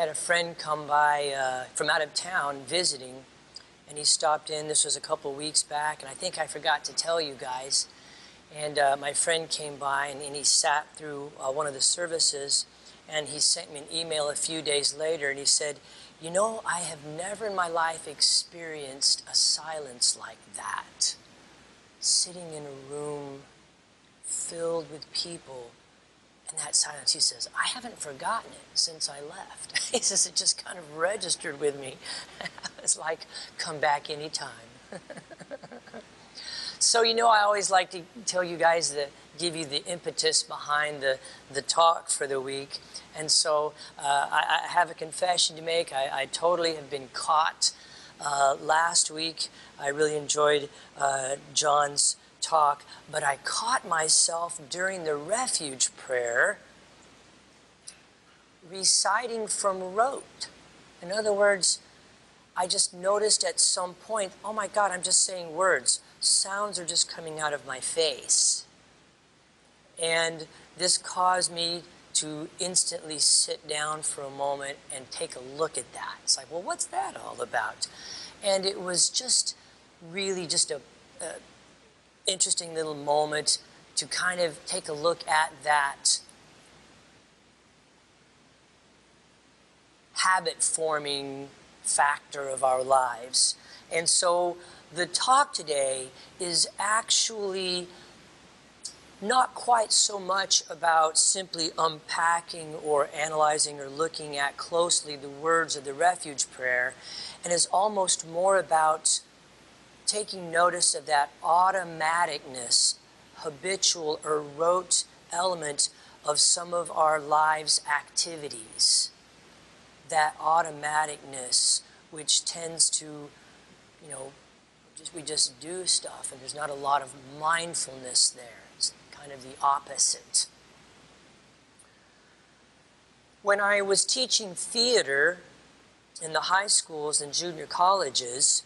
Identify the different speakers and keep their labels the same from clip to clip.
Speaker 1: had a friend come by from out of town visiting, and he stopped in. This was a couple weeks back, and I think I forgot to tell you guys. And my friend came by, and he sat through one of the services, and he sent me an email a few days later, and he said, you know, I have never in my life experienced a silence like that. Sitting in a room filled with people, and that silence, he says, I haven't forgotten it since I left. He says, it just kind of registered with me. It's like, come back anytime. So, you know, I always like to tell you guys, give you the impetus behind the talk for the week. And so I have a confession to make. I totally have been caught. Last week, I really enjoyed John's talk, but I caught myself during the refuge prayer reciting from rote. In other words, I just noticed at some point, oh my God, I'm just saying words. Sounds are just coming out of my face. And this caused me to instantly sit down for a moment and take a look at that. It's like, well, what's that all about? And it was just really just a interesting little moment to kind of take a look at that habit-forming factor of our lives. And so the talk today is actually not quite so much about simply unpacking or analyzing or looking at closely the words of the refuge prayer, and is almost more about taking notice of that automaticness, habitual or rote element of some of our lives' activities. That automaticness which tends to, you know, we just do stuff and there's not a lot of mindfulness there. It's kind of the opposite. When I was teaching theater in the high schools and junior colleges,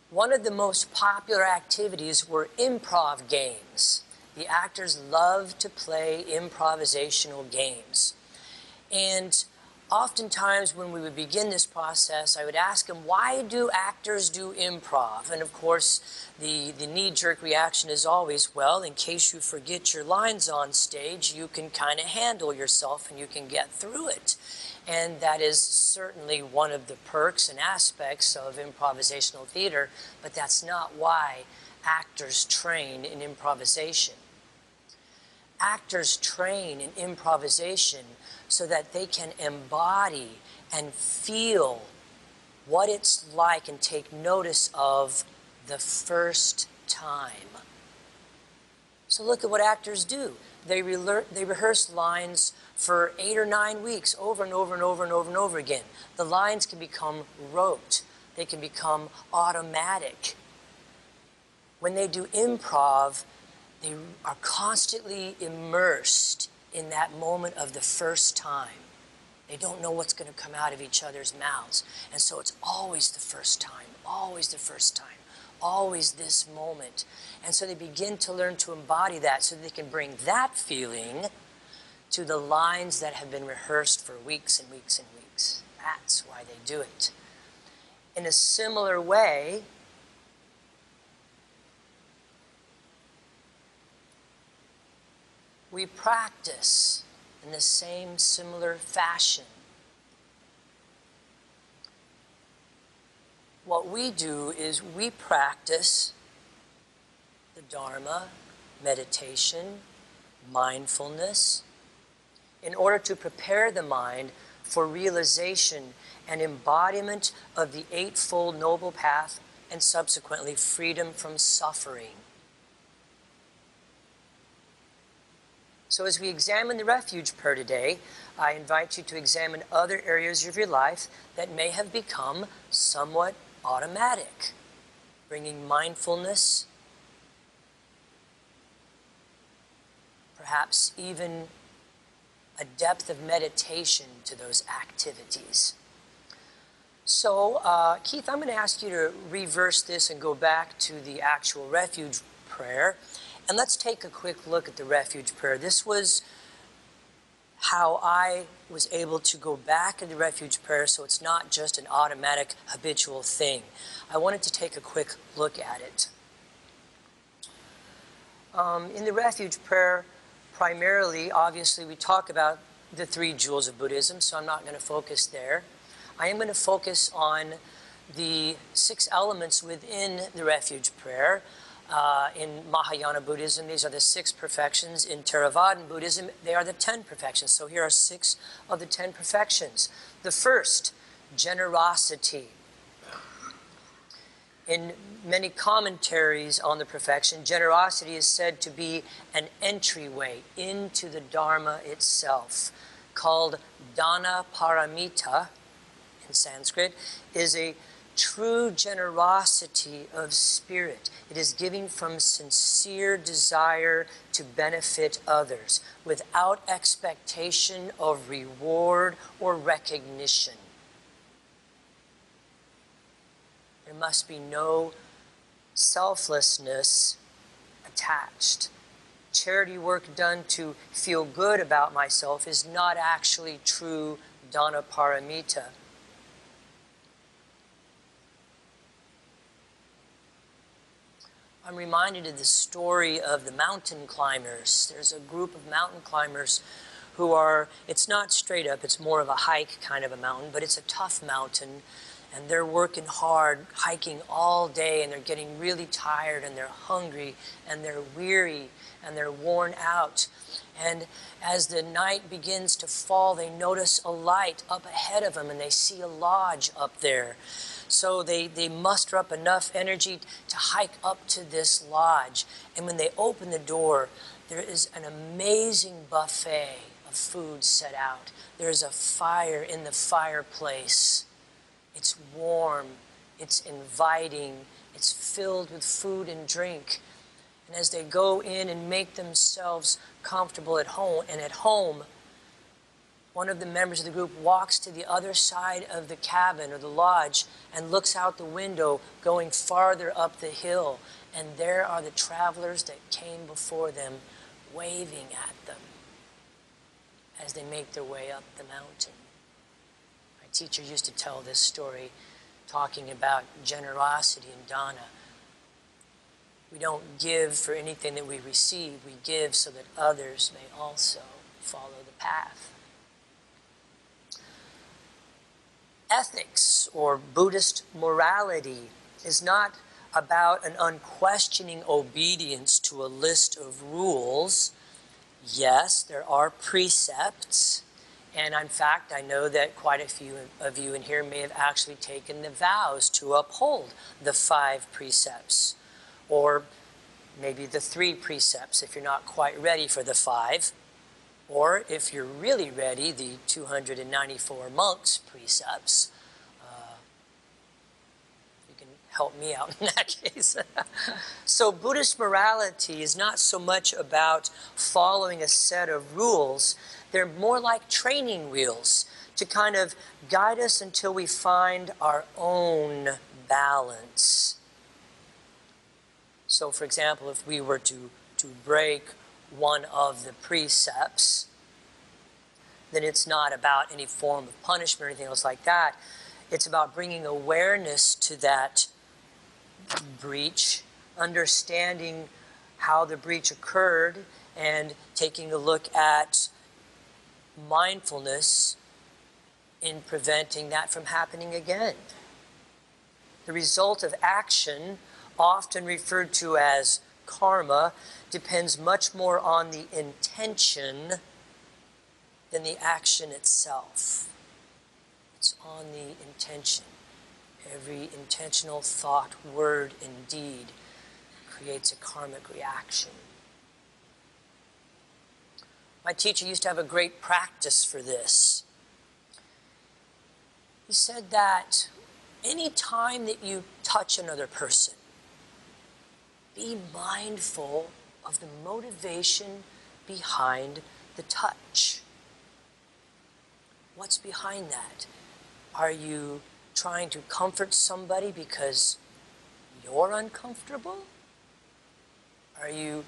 Speaker 1: one of the most popular activities were improv games. The actors loved to play improvisational games. And oftentimes when we would begin this process, I would ask them, why do actors do improv? And of course, the knee-jerk reaction is always, well, in case you forget your lines on stage, you can kind of handle yourself and you can get through it. And that is certainly one of the perks and aspects of improvisational theater, but that's not why actors train in improvisation. Actors train in improvisation so that they can embody and feel what it's like and take notice of the first time. So look at what actors do. They rehearse lines for 8 or 9 weeks over and over and over and over and over again. The lines can become rote. They can become automatic. When they do improv, they are constantly immersed in that moment of the first time. They don't know what's going to come out of each other's mouths. And so it's always the first time, always the first time, always this moment. And so they begin to learn to embody that so they can bring that feeling to the lines that have been rehearsed for weeks and weeks and weeks. That's why they do it. In a similar way, we practice in the same similar fashion. What we do is we practice the Dharma, meditation, mindfulness, in order to prepare the mind for realization and embodiment of the Eightfold Noble Path and subsequently freedom from suffering. So as we examine the refuge prayer today, I invite you to examine other areas of your life that may have become somewhat automatic, bringing mindfulness, perhaps even a depth of meditation to those activities. So, Keith, I'm going to ask you to reverse this and go back to the actual refuge prayer. And let's take a quick look at the refuge prayer. This was how I was able to go back into refuge prayer so it's not just an automatic habitual thing. I wanted to take a quick look at it. In the refuge prayer, primarily, obviously, we talk about the 3 jewels of Buddhism, so I'm not going to focus there. I am going to focus on the 6 elements within the refuge prayer. In Mahayana Buddhism, these are the 6 perfections. In Theravadan Buddhism, they are the 10 perfections. So here are 6 of the 10 perfections. The first, generosity. In many commentaries on the perfection, generosity is said to be an entryway into the Dharma itself, called Dana Paramita in Sanskrit, is a true generosity of spirit. It is giving from sincere desire to benefit others without expectation of reward or recognition. There must be no selflessness attached. Charity work done to feel good about myself is not actually true Dana Paramita. I'm reminded of the story of the mountain climbers. There's a group of mountain climbers who are, it's not straight up, it's more of a hike kind of a mountain, but it's a tough mountain, and they're working hard, hiking all day, and they're getting really tired, and they're hungry, and they're weary, and they're worn out. And as the night begins to fall, they notice a light up ahead of them, and they see a lodge up there. So they muster up enough energy to hike up to this lodge. And when they open the door, there is an amazing buffet of food set out. There's a fire in the fireplace. It's warm, it's inviting, it's filled with food and drink. And as they go in and make themselves comfortable at home, one of the members of the group walks to the other side of the cabin or the lodge and looks out the window going farther up the hill. And there are the travelers that came before them waving at them as they make their way up the mountain. My teacher used to tell this story talking about generosity and dana. We don't give for anything that we receive. We give so that others may also follow the path. Ethics, or Buddhist morality, is not about an unquestioning obedience to a list of rules. Yes, there are precepts, and in fact, I know that quite a few of you in here may have actually taken the vows to uphold the 5 precepts, or maybe the 3 precepts if you're not quite ready for the 5. Or if you're really ready, the 294 monks' precepts. You can help me out in that case. So Buddhist morality is not so much about following a set of rules. They're more like training wheels to kind of guide us until we find our own balance. So for example, if we were to break one of the precepts, then it's not about any form of punishment or anything else like that. It's about bringing awareness to that breach, understanding how the breach occurred, and taking a look at mindfulness in preventing that from happening again. The result of action, often referred to as karma, depends much more on the intention than the action itself. It's on the intention. Every intentional thought, word, and deed creates a karmic reaction. My teacher used to have a great practice for this. He said that any time that you touch another person, be mindful of the motivation behind the touch. What's behind that? Are you trying to comfort somebody because you're uncomfortable? Are you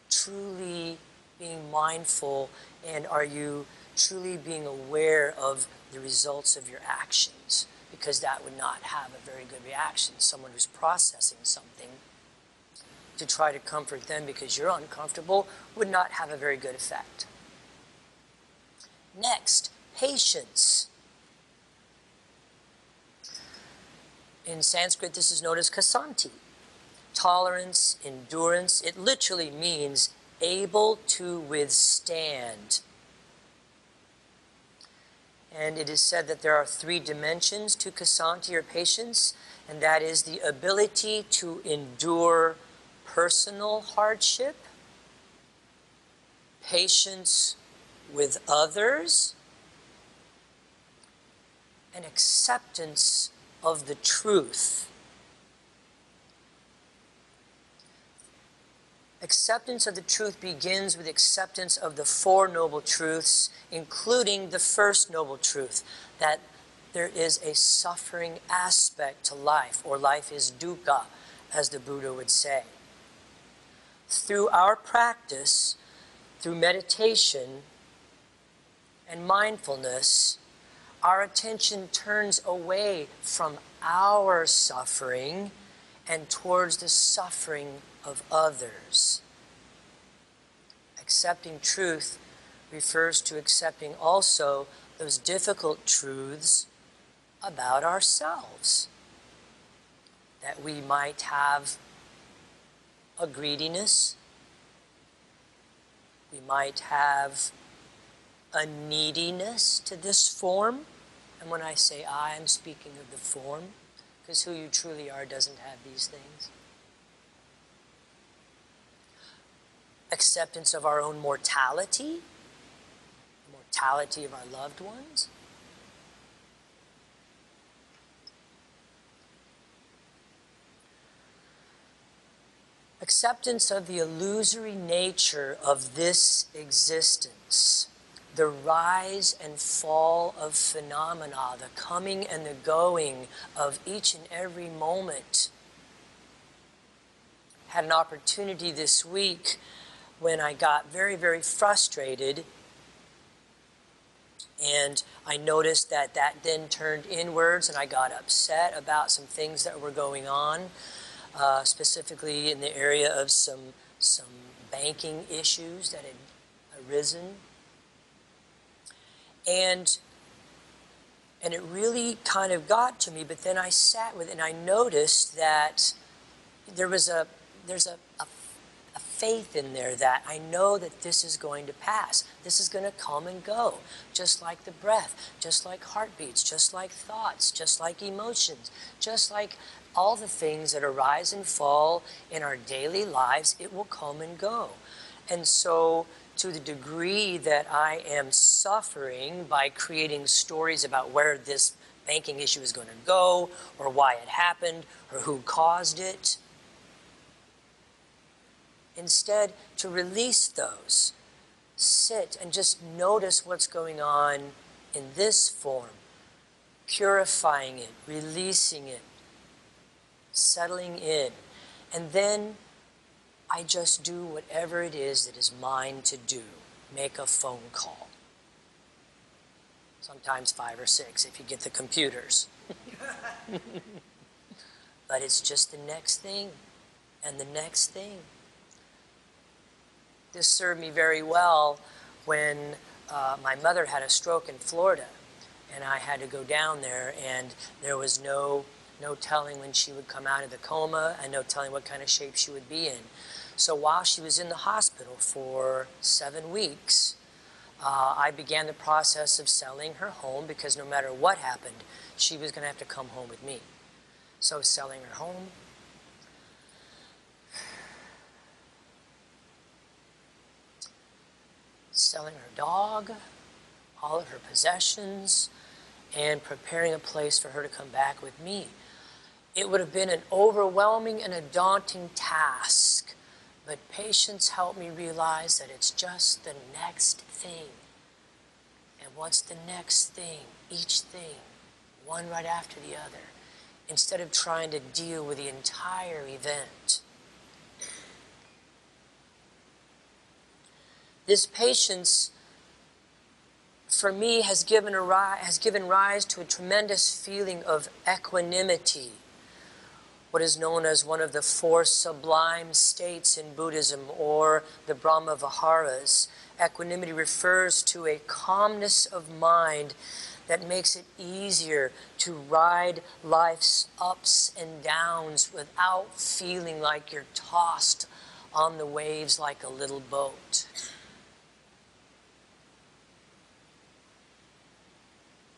Speaker 1: truly being mindful, and are you truly being aware of the results of your actions? Because that would not have a very good reaction. Someone who's processing something, to try to comfort them because you're uncomfortable, would not have a very good effect. Next, patience. In Sanskrit, this is known as khasanti. Tolerance, endurance. It literally means able to withstand. And it is said that there are 3 dimensions to khasanti or patience, and that is the ability to endure personal hardship, patience with others, and acceptance of the truth. Acceptance of the truth begins with acceptance of the 4 noble truths, including the first noble truth, that there is a suffering aspect to life, or life is dukkha, as the Buddha would say. Through our practice, through meditation and mindfulness, our attention turns away from our suffering and towards the suffering of others. Accepting truth refers to accepting also those difficult truths about ourselves. That we might have a greediness, we might have a neediness to this form. And when I say I, I'm speaking of the form, because who you truly are doesn't have these things. Acceptance of our own mortality, the mortality of our loved ones. Acceptance of the illusory nature of this existence, the rise and fall of phenomena, the coming and the going of each and every moment. Had an opportunity this week when I got very, very frustrated, and I noticed that then turned inwards, and I got upset about some things that were going on. Specifically in the area of some banking issues that had arisen. And it really kind of got to me, but then I sat with it and I noticed that there's a faith in there that I know that this is going to pass. This is going to come and go, just like the breath, just like heartbeats, just like thoughts, just like emotions, just like all the things that arise and fall in our daily lives. It will come and go. And so to the degree that I am suffering by creating stories about where this banking issue is going to go, or why it happened, or who caused it, instead to release those, sit and just notice what's going on in this form, purifying it, releasing it, settling in, and then I just do whatever it is that is mine to do. Make a phone call. Sometimes 5 or 6 if you get the computers. But it's just the next thing and the next thing. This served me very well when my mother had a stroke in Florida, and I had to go down there, and there was no telling when she would come out of the coma, and no telling what kind of shape she would be in. So while she was in the hospital for 7 weeks, I began the process of selling her home, because no matter what happened, she was going to have to come home with me. So selling her home, selling her dog, all of her possessions, and preparing a place for her to come back with me. It would have been an overwhelming and a daunting task, but patience helped me realize that it's just the next thing. And what's the next thing? Each thing, one right after the other, instead of trying to deal with the entire event. This patience, for me, has given rise to a tremendous feeling of equanimity, what is known as one of the four sublime states in Buddhism, or the Brahma Viharas. Equanimity refers to a calmness of mind that makes it easier to ride life's ups and downs without feeling like you're tossed on the waves like a little boat.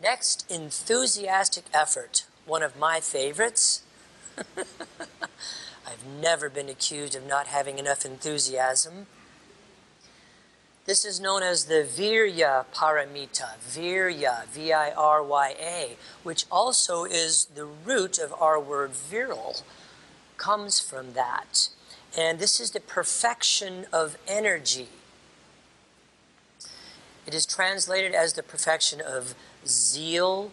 Speaker 1: Next, enthusiastic effort, one of my favorites. I've never been accused of not having enough enthusiasm. This is known as the Virya Paramita, Virya, V-I-R-Y-A, which also is the root of our word virile, comes from that. And this is the perfection of energy. It is translated as the perfection of zeal,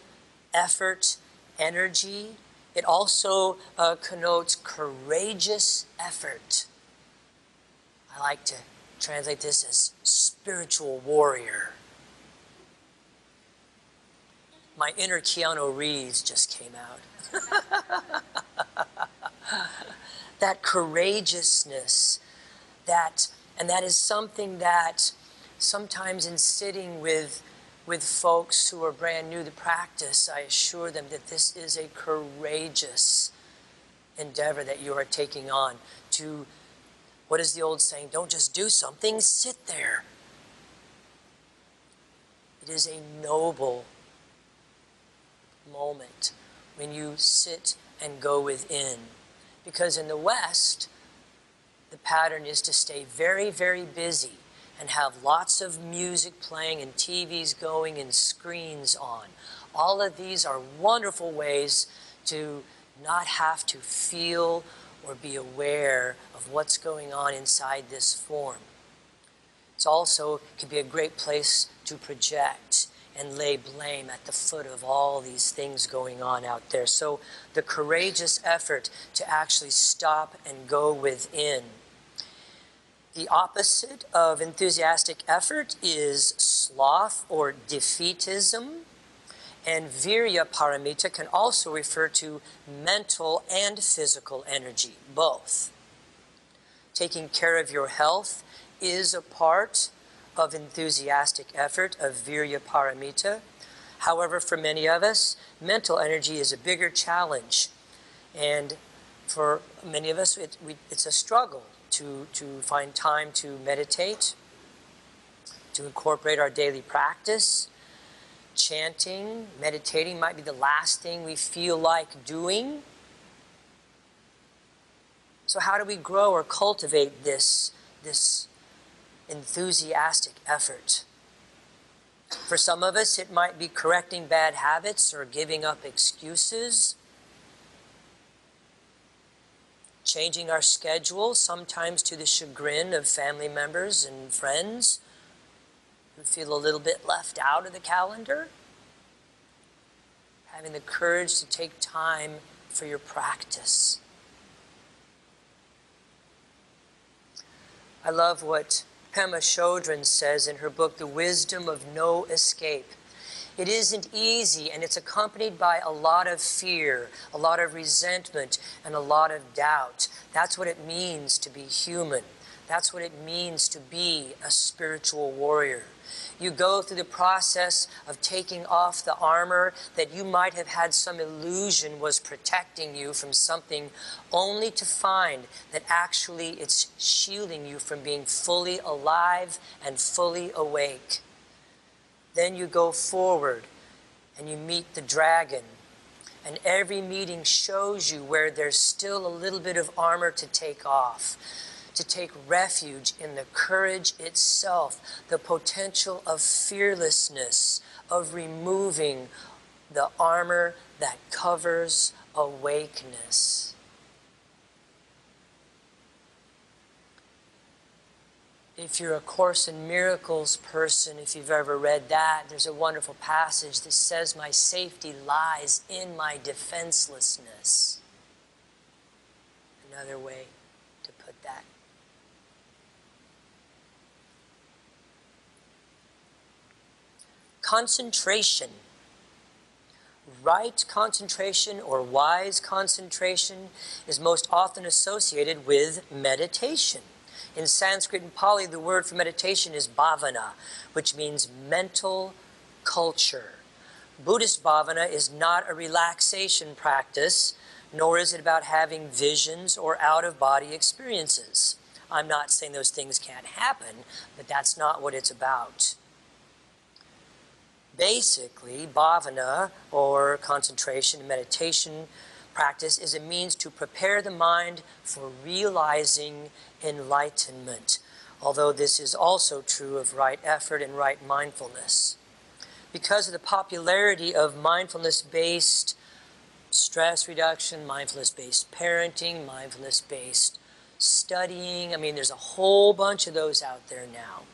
Speaker 1: effort, energy. It also connotes courageous effort. I like to translate this as spiritual warrior. My inner Keanu Reeves just came out. That courageousness, and that is something that sometimes in sitting with folks who are brand new to practice, I assure them that this is a courageous endeavor that you are taking on. To, what is the old saying? Don't just do something, sit there. It is a noble moment when you sit and go within. Because in the West, the pattern is to stay very, very busy and have lots of music playing and TVs going and screens on. All of these are wonderful ways to not have to feel or be aware of what's going on inside this form. It's also can be a great place to project and lay blame at the foot of all these things going on out there. So the courageous effort to actually stop and go within. The opposite of enthusiastic effort is sloth or defeatism. And Virya Paramita can also refer to mental and physical energy, both. Taking care of your health is a part of enthusiastic effort, of Virya Paramita. However, for many of us, mental energy is a bigger challenge. And for many of us, it's a struggle to find time to meditate, to incorporate our daily practice. Chanting, meditating might be the last thing we feel like doing. So how do we grow or cultivate this enthusiastic effort? For some of us, it might be correcting bad habits or giving up excuses. Changing our schedule, sometimes to the chagrin of family members and friends who feel a little bit left out of the calendar. Having the courage to take time for your practice. I love what Pema Chodron says in her book, The Wisdom of No Escape. It isn't easy, and it's accompanied by a lot of fear, a lot of resentment, and a lot of doubt. That's what it means to be human. That's what it means to be a spiritual warrior. You go through the process of taking off the armor that you might have had some illusion was protecting you from something, only to find that actually it's shielding you from being fully alive and fully awake. Then you go forward and you meet the dragon. And every meeting shows you where there's still a little bit of armor to take off. To take refuge in the courage itself, the potential of fearlessness, of removing the armor that covers awakeness. If you're a Course in Miracles person, if you've ever read that, there's a wonderful passage that says, "My safety lies in my defenselessness." Another way to put that. Concentration. Right concentration or wise concentration is most often associated with meditation. In Sanskrit and Pali, the word for meditation is bhavana, which means mental culture. Buddhist bhavana is not a relaxation practice, nor is it about having visions or out-of-body experiences. I'm not saying those things can't happen, but that's not what it's about. Basically, bhavana, or concentration and meditation practice, is a means to prepare the mind for realizing enlightenment, although this is also true of right effort and right mindfulness. Because of the popularity of mindfulness-based stress reduction, mindfulness-based parenting, mindfulness-based studying, there's a whole bunch of those out there now.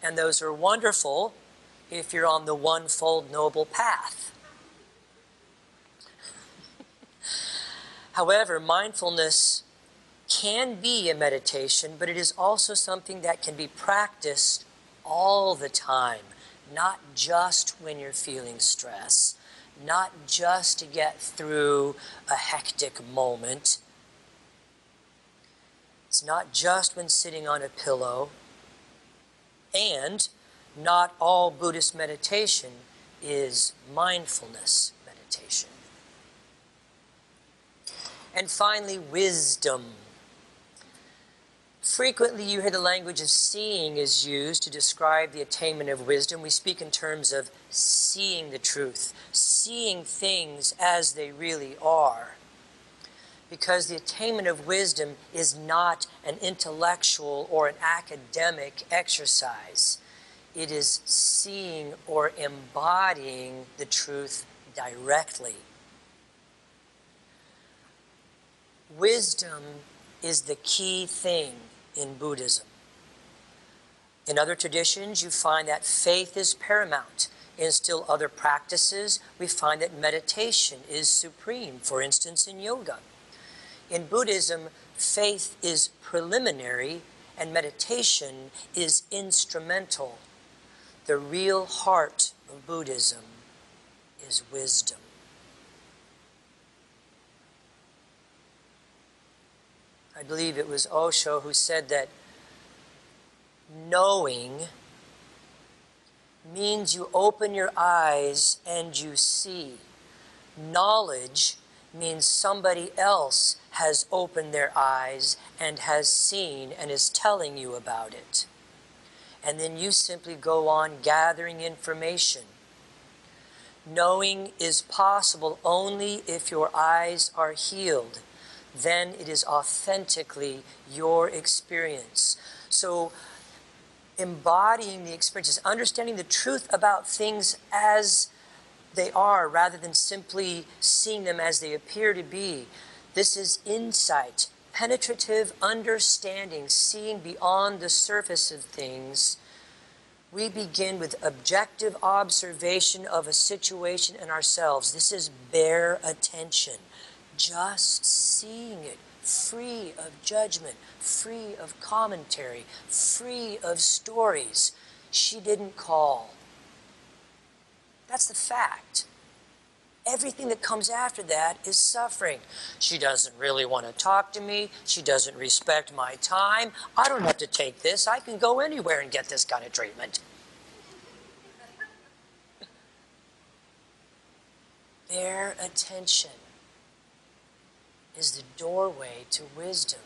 Speaker 1: And those are wonderful if you're on the one-fold noble path. However, mindfulness can be a meditation, but it is also something that can be practiced all the time, not just when you're feeling stress, not just to get through a hectic moment. It's not just when sitting on a pillow, and not all Buddhist meditation is mindfulness meditation. And finally, wisdom. Frequently you hear the language of seeing is used to describe the attainment of wisdom. We speak in terms of seeing the truth, seeing things as they really are. Because the attainment of wisdom is not an intellectual or an academic exercise. It is seeing or embodying the truth directly. Wisdom is the key thing in Buddhism. In other traditions, you find that faith is paramount. In still other practices, we find that meditation is supreme, for instance, in yoga. In Buddhism, faith is preliminary and meditation is instrumental. The real heart of Buddhism is wisdom. I believe it was Osho who said that knowing means you open your eyes and you see. Knowledge means somebody else has opened their eyes and has seen and is telling you about it. And then you simply go on gathering information. Knowing is possible only if your eyes are healed. Then it is authentically your experience. So embodying the experiences, understanding the truth about things as they are rather than simply seeing them as they appear to be. This is insight, penetrative understanding, seeing beyond the surface of things. We begin with objective observation of a situation in ourselves. This is bare attention, just seeing it, free of judgment, free of commentary, free of stories. She didn't call. That's the fact. Everything that comes after that is suffering. She doesn't really want to talk to me. She doesn't respect my time. I don't have to take this. I can go anywhere and get this kind of treatment. Bare attention is the doorway to wisdom.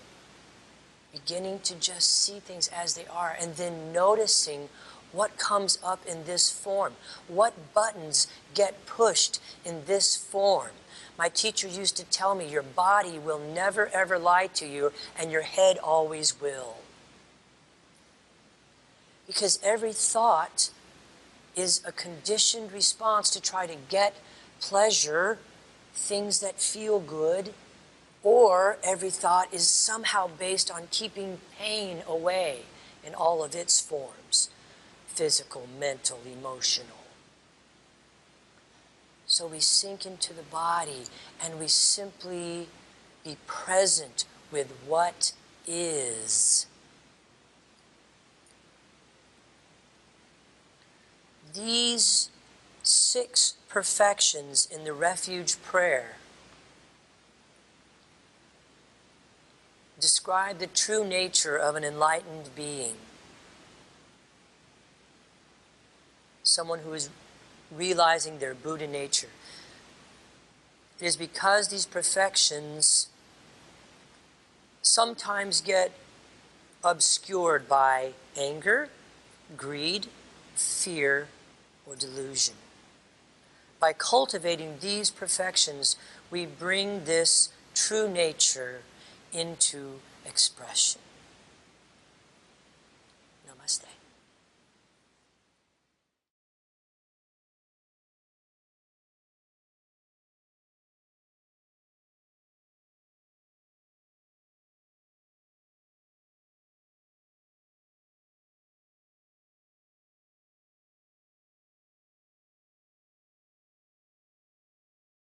Speaker 1: Beginning to just see things as they are and then noticing what comes up in this form, what buttons get pushed in this form. My teacher used to tell me, your body will never ever lie to you and your head always will. Because every thought is a conditioned response to try to get pleasure, things that feel good, or every thought is somehow based on keeping pain away in all of its forms. Physical, mental, emotional. So we sink into the body and we simply be present with what is. These 6 perfections in the refuge prayer describe the true nature of an enlightened being. Someone who is realizing their Buddha nature. It is because these perfections sometimes get obscured by anger, greed, fear, or delusion. By cultivating these perfections, we bring this true nature into expression.